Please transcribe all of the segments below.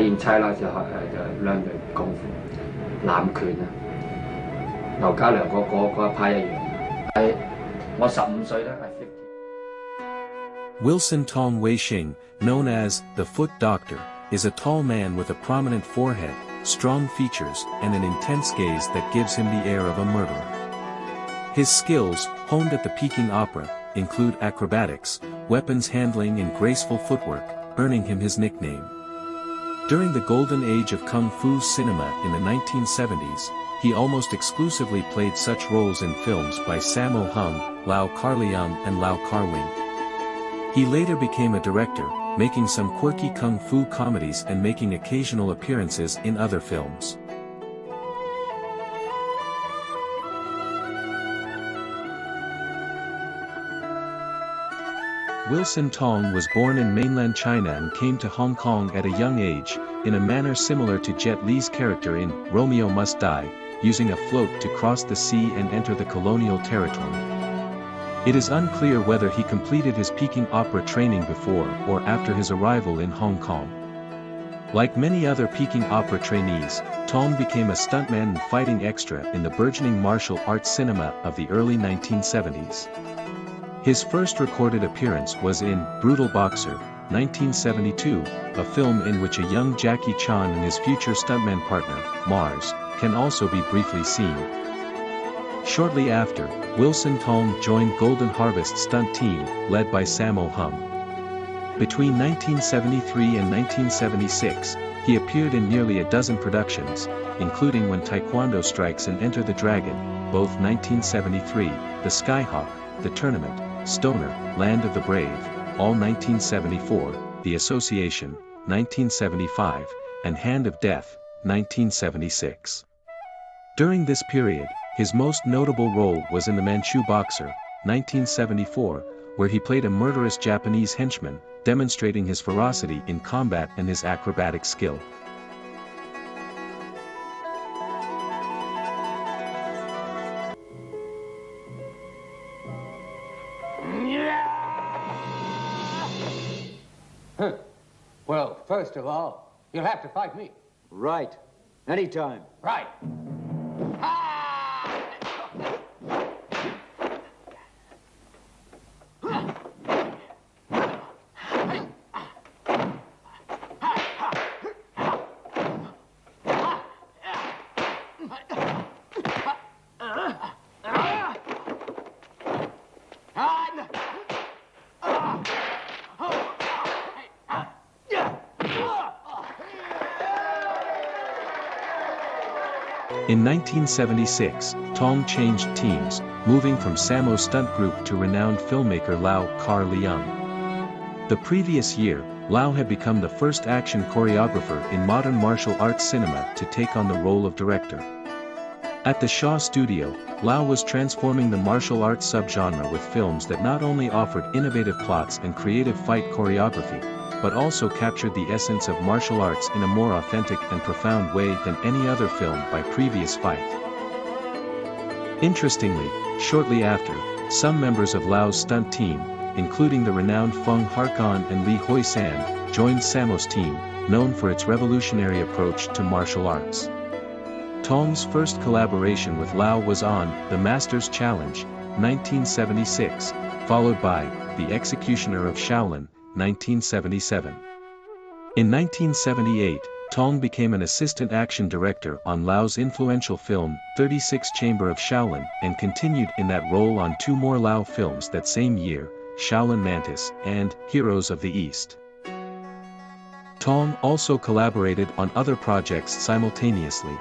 in China 就兩樣功夫，南拳啊，劉家良嗰一派一樣。係我15歲咧，係 50。 Wilson Tong Wei-Shing, known as the Foot Doctor, is a tall man with a prominent forehead, strong features, and an intense gaze that gives him the air of a murderer. His skills, honed at the Peking Opera, include acrobatics, weapons handling and graceful footwork, earning him his nickname. During the golden age of Kung Fu cinema in the 1970s, he almost exclusively played such roles in films by Sammo Hung, Lau Kar-leung and Lau Kar Wing. He later became a director, making some quirky kung fu comedies and making occasional appearances in other films. Wilson Tong was born in mainland China and came to Hong Kong at a young age, in a manner similar to Jet Li's character in Romeo Must Die, using a float to cross the sea and enter the colonial territory. It is unclear whether he completed his Peking Opera training before or after his arrival in Hong Kong. Like many other Peking Opera trainees, Tong became a stuntman and fighting extra in the burgeoning martial arts cinema of the early 1970s. His first recorded appearance was in Brutal Boxer, 1972, a film in which a young Jackie Chan and his future stuntman partner, Mars, can also be briefly seen. Shortly after, Wilson Tong joined Golden Harvest stunt team, led by Sammo Hung. Between 1973 and 1976, he appeared in nearly a dozen productions, including When Taekwondo Strikes and Enter the Dragon, both 1973, The Skyhawk, The Tournament, Stoner, Land of the Brave, all 1974, The Association, 1975, and Hand of Death, 1976. During this period, his most notable role was in The Manchu Boxer, 1974, where he played a murderous Japanese henchman, demonstrating his ferocity in combat and his acrobatic skill. Well, first of all, you'll have to fight me. Right. Anytime. Right. In 1976, Tong changed teams, moving from Sammo's stunt group to renowned filmmaker Lau Kar-leung. The previous year, Lau had become the first action choreographer in modern martial arts cinema to take on the role of director. At the Shaw Studio, Lau was transforming the martial arts subgenre with films that not only offered innovative plots and creative fight choreography, but also captured the essence of martial arts in a more authentic and profound way than any other film by previous fight. Interestingly, shortly after, some members of Lau's stunt team, including the renowned Feng Harkon and Li Hoi-san, joined Sammo's team, known for its revolutionary approach to martial arts. Tong's first collaboration with Lau was on The Master's Challenge, 1976, followed by The Executioner of Shaolin, 1977. In 1978, Tong became an assistant action director on Lau's influential film 36 Chamber of Shaolin and continued in that role on two more Lau films that same year, Shaolin Mantis and Heroes of the East. Tong also collaborated on other projects simultaneously.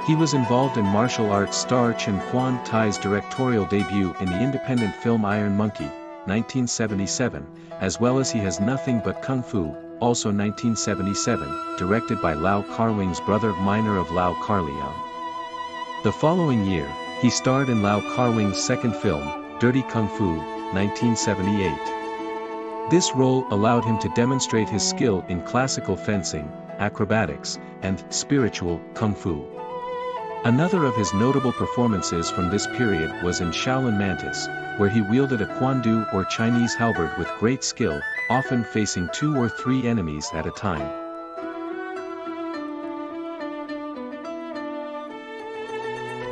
He was involved in martial arts star Chen Kuan Tai's directorial debut in the independent film Iron Monkey, 1977, as well as He Has Nothing But Kung Fu, also 1977, directed by Lau Kar Wing's brother minor of Lau Kar-leung. The following year, he starred in Lau Kar Wing's second film, Dirty Kung Fu, 1978. This role allowed him to demonstrate his skill in classical fencing, acrobatics, and spiritual kung fu. Another of his notable performances from this period was in Shaolin Mantis, where he wielded a Kwandu or Chinese halberd with great skill, often facing 2 or 3 enemies at a time.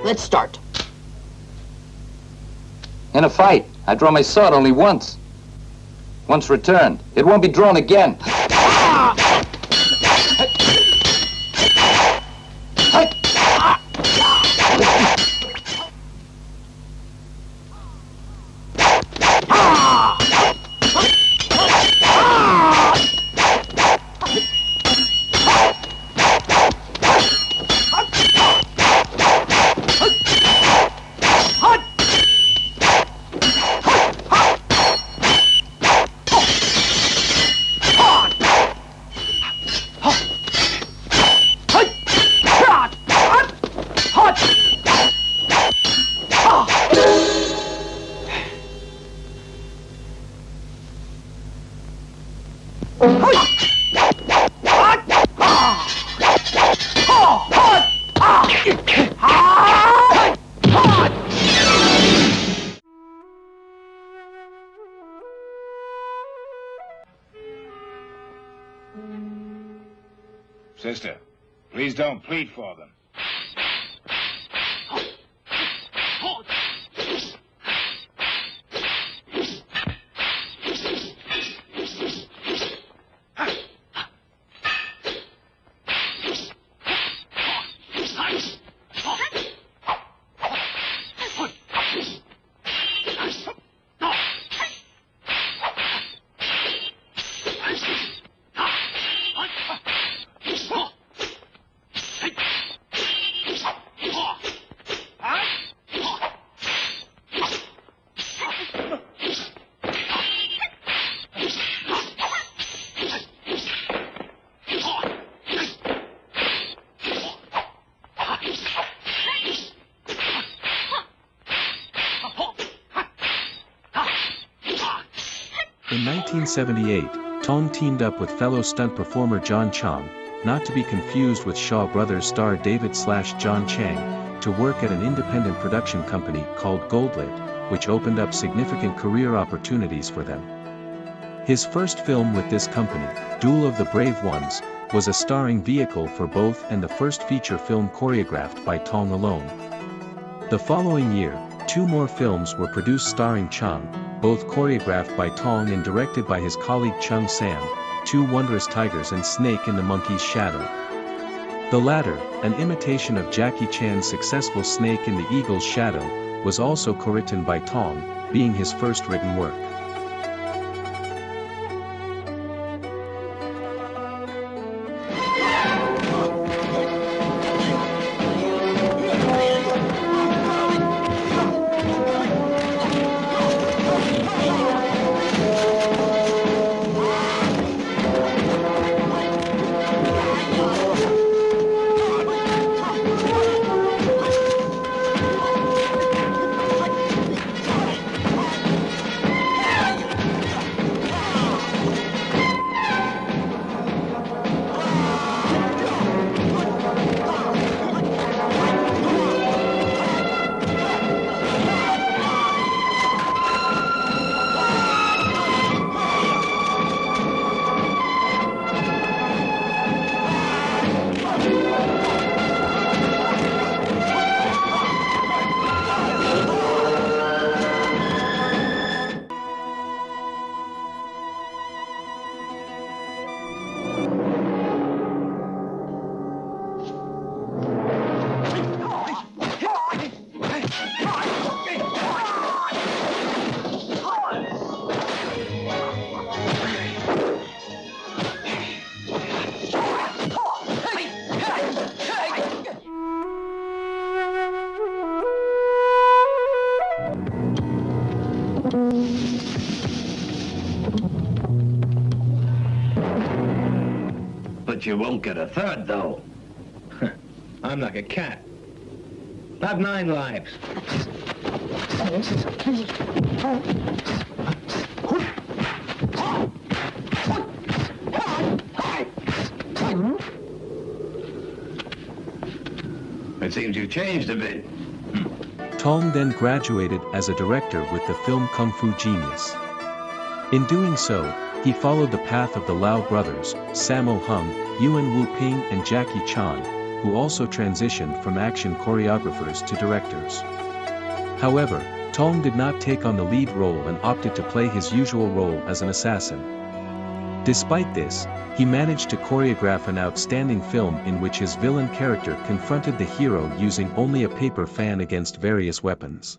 Let's start. In a fight, I draw my sword only once. Once returned, it won't be drawn again. Sister, please don't plead for them. In 1978, Tong teamed up with fellow stunt performer John Chang, not to be confused with Shaw Brothers star David/John Chang, to work at an independent production company called Goldlit, which opened up significant career opportunities for them. His first film with this company, Duel of the Brave Ones, was a starring vehicle for both and the first feature film choreographed by Tong alone. The following year, 2 more films were produced starring Chang, both choreographed by Tong and directed by his colleague Chung Sam, Two Wondrous Tigers and Snake in the Monkey's Shadow. The latter, an imitation of Jackie Chan's successful Snake in the Eagle's Shadow, was also co-written by Tong, being his first written work. But you won't get a third, though. I'm like a cat. I've 9 lives. It seems you've changed a bit. Tong then graduated as a director with the film Kung Fu Genius. In doing so, he followed the path of the Lau brothers, Sammo Hung, Yuan Wu Ping and Jackie Chan, who also transitioned from action choreographers to directors. However, Tong did not take on the lead role and opted to play his usual role as an assassin. Despite this, he managed to choreograph an outstanding film in which his villain character confronted the hero using only a paper fan against various weapons.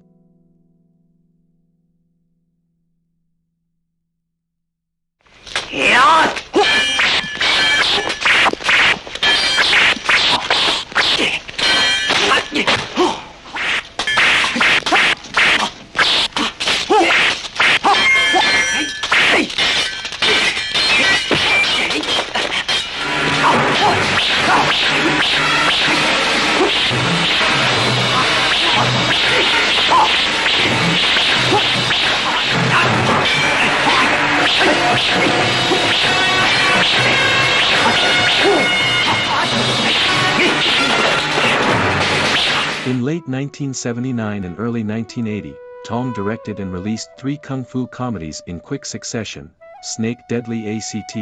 In late 1979 and early 1980, Tong directed and released 3 kung fu comedies in quick succession: Snake Deadly ACT,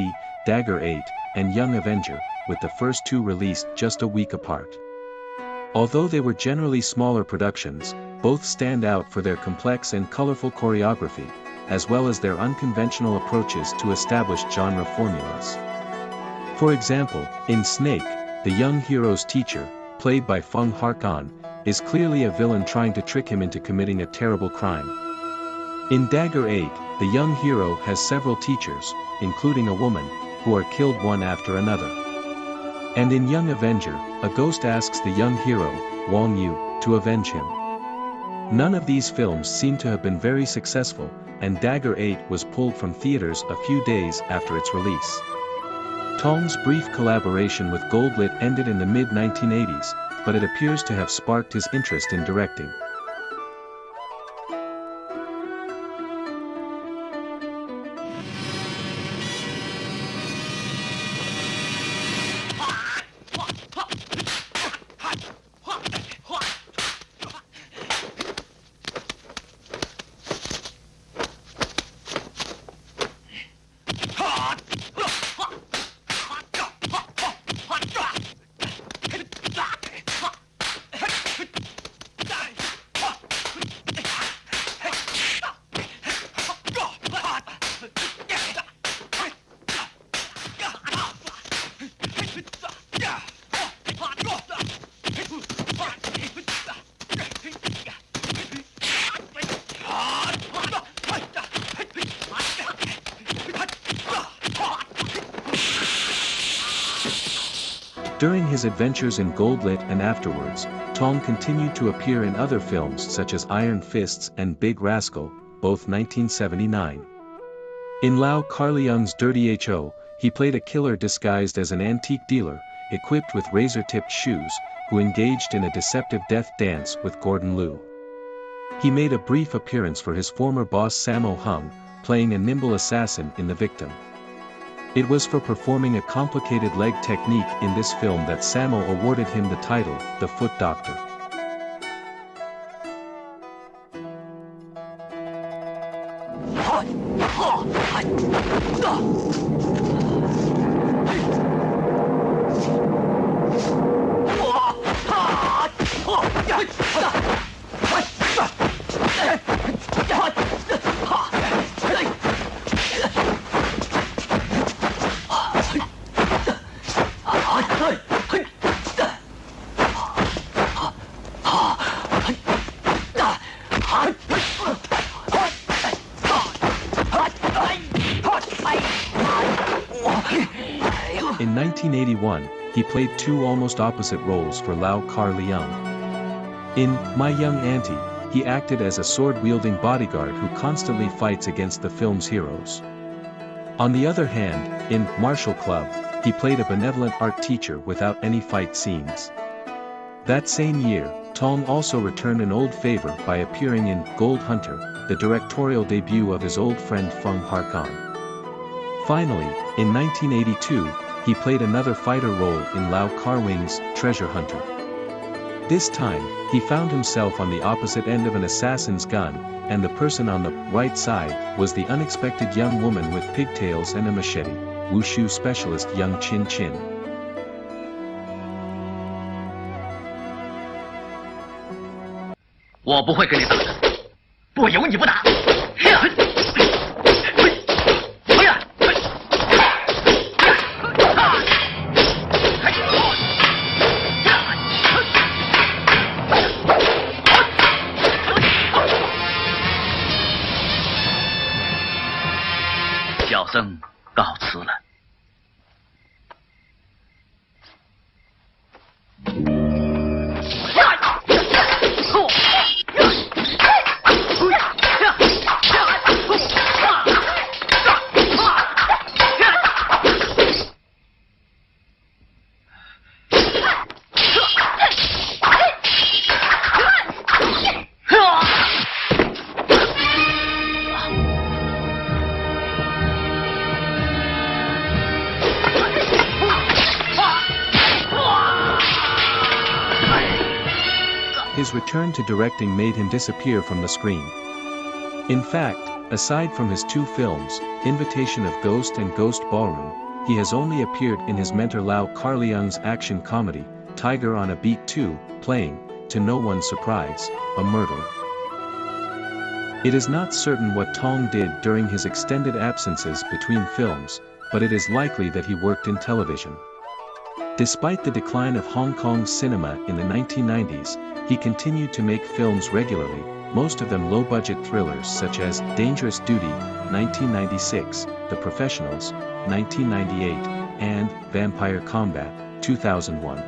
Dagger 8, and Young Avenger, with the first 2 released just a week apart. Although they were generally smaller productions, both stand out for their complex and colorful choreography, as well as their unconventional approaches to established genre formulas. For example, in Snake, the young hero's teacher, played by Fung Harkon, is clearly a villain trying to trick him into committing a terrible crime. In Dagger 8, the young hero has several teachers, including a woman, who are killed one after another. And in Young Avenger, a ghost asks the young hero, Wang Yu, to avenge him. None of these films seem to have been very successful, and Dagger 8 was pulled from theaters a few days after its release. Tong's brief collaboration with Goldlit ended in the mid-1980s, but it appears to have sparked his interest in directing. During his adventures in Goldlit and afterwards, Tong continued to appear in other films such as Iron Fists and Big Rascal, both 1979. In Lau Kar-leung's Dirty Ho, he played a killer disguised as an antique dealer, equipped with razor-tipped shoes, who engaged in a deceptive death dance with Gordon Liu. He made a brief appearance for his former boss Sammo Hung, playing a nimble assassin in The Victim. It was for performing a complicated leg technique in this film that Sammo awarded him the title, The Foot Doctor. In 1981, he played 2 almost opposite roles for Lau Kar-leung. In My Young Auntie, he acted as a sword-wielding bodyguard who constantly fights against the film's heroes. On the other hand, in Martial Club, he played a benevolent art teacher without any fight scenes. That same year, Tong also returned an old favor by appearing in Gold Hunter, the directorial debut of his old friend Fung Harkon. Finally, in 1982, he played another fighter role in Lau Kar Wing's Treasure Hunter. This time, he found himself on the opposite end of an assassin's gun, and the person on the right side was the unexpected young woman with pigtails and a machete, wushu specialist young Chin Chin. 我不会跟你打的，不由你不打。小僧告辞了。His return to directing made him disappear from the screen. In fact, aside from his 2 films, Invitation of Ghost and Ghost Ballroom, he has only appeared in his mentor Lau Kar-leung's action comedy, Tiger on a Beat 2, playing, to no one's surprise, a murderer. It is not certain what Tong did during his extended absences between films, but it is likely that he worked in television. Despite the decline of Hong Kong's cinema in the 1990s, he continued to make films regularly, most of them low-budget thrillers such as Dangerous Duty, 1996, The Professionals, 1998, and Vampire Combat, 2001.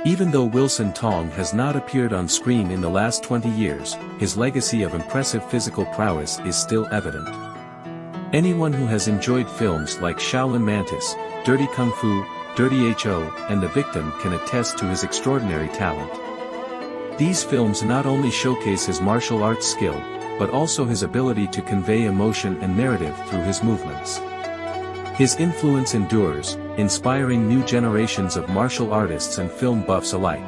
Even though Wilson Tong has not appeared on screen in the last 20 years, his legacy of impressive physical prowess is still evident. Anyone who has enjoyed films like Shaolin Mantis, Dirty Kung Fu, Dirty Ho, and The Victim can attest to his extraordinary talent. These films not only showcase his martial arts skill, but also his ability to convey emotion and narrative through his movements. His influence endures, inspiring new generations of martial artists and film buffs alike.